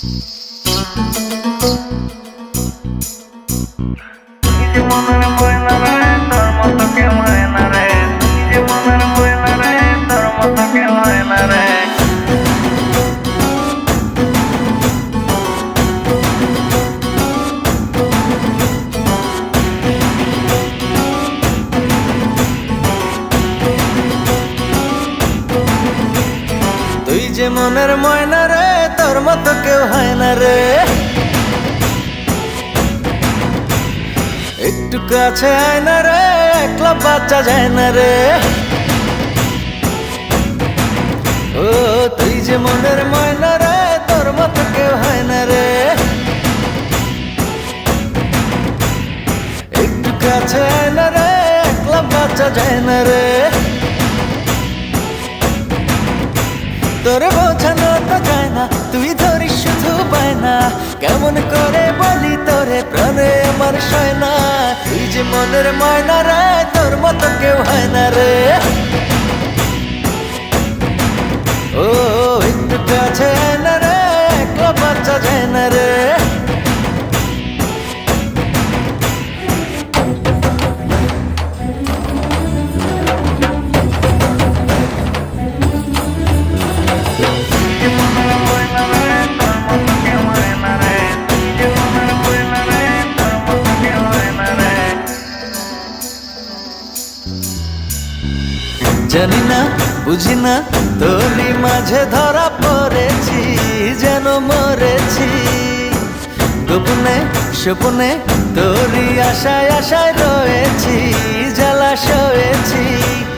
মনের ময়না রে তোর মতো কেউ হয় না রে, তুই যে মনের ময়না রে তোর মতো কেউ হয় না রে। তুই যে মনের ময়না রে তোর মতো কেউ হয় না রে, একটু কাছে আয় না রে, একলা বাচ্চা যায় না রে। ও তুই যে মনের ময়না রে তোর মতো কেউ হয় না রে, একটু কাছে আয় না রে, একলা বাচ্চা যায় না রে। তোরে বোঝানো তো যায় না, তুই ধরিস শুধু পায় না, কেমন করে বলি তোরে প্রাণে আমার সয় না। তুই যে মনের ময়না রে তোর মতো কেউ হয় না রে। ও একটু কাছে আয় না রে, একলা বাচ্চা যায় না রে। জানি না বুঝি না তোরই মাঝে ধরা পড়েছি, যেন মরেছি গোপনে স্বপনে, তোরই আশায় আশায় রয়েছি, জ্বালা সয়েছি।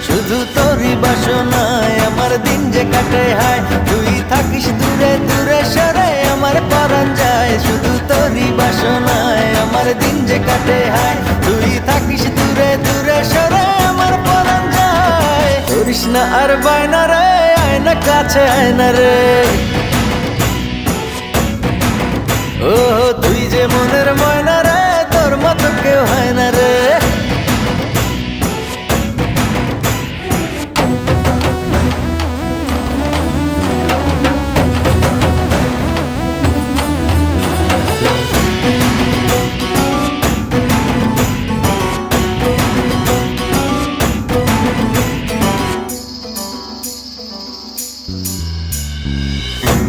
শুধু তোরই বাসনায় আমার দিন যে কাটে হায়, তুই থাকিস দূরে দূরে সরে আমার পরাণ যায়। শুধু তোরই বাসনায় আমার দিন যে কাটে হায়, তুই থাকিস দূরে দূরে সরে আমার পরাণ যায়। করিস না আর বায়না রে, আয় না কাছে আয় না রে। ও তুই যে মনের ময়না রে তোর মতো কেউ হয় না রে।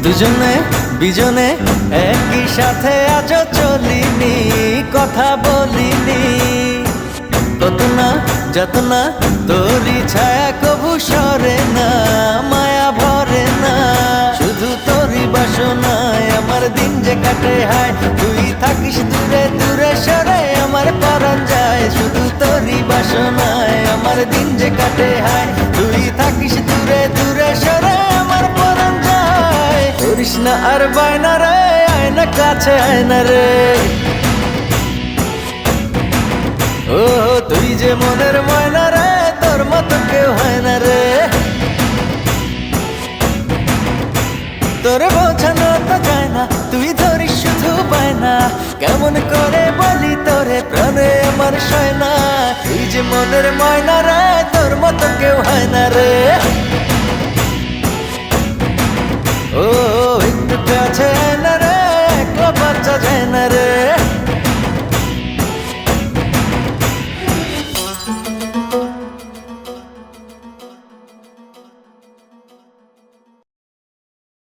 দুজনে বিজনে একই সাথে আজও চলিনি, কথা বলিনি, কত না যত না তোরই ছায়া কবু সরে না, মায়া ভরে না। শুধু তোরই বাসনায় আমার দিন যে কাটে হায়, তুই থাকিস দূরে দূরে সরে আমার পরাণ যায়। শুধু তোরই বাসনায় আমার দিন যে কাটে হায়, তুই থাকিস দূরে দূরে সরে আমার পরাণ যায়। করিস না আর বায়না রে, আয় না কাছে আয় না রে। ও তুই যে মনের ময়না রে তোর মতো কেউ হয় না রে। তোরে বোঝানো তো যায় না, তুই ধরিস শুধু পায় না, কেমন করে বলি তোরে প্রাণে আমার সয় না। তুই যে মনের ময়না রে তোর মতো কেউ হয় না রে। ও একটু কাছে আয় না রে, একলা বাচ্চা যায় না রে।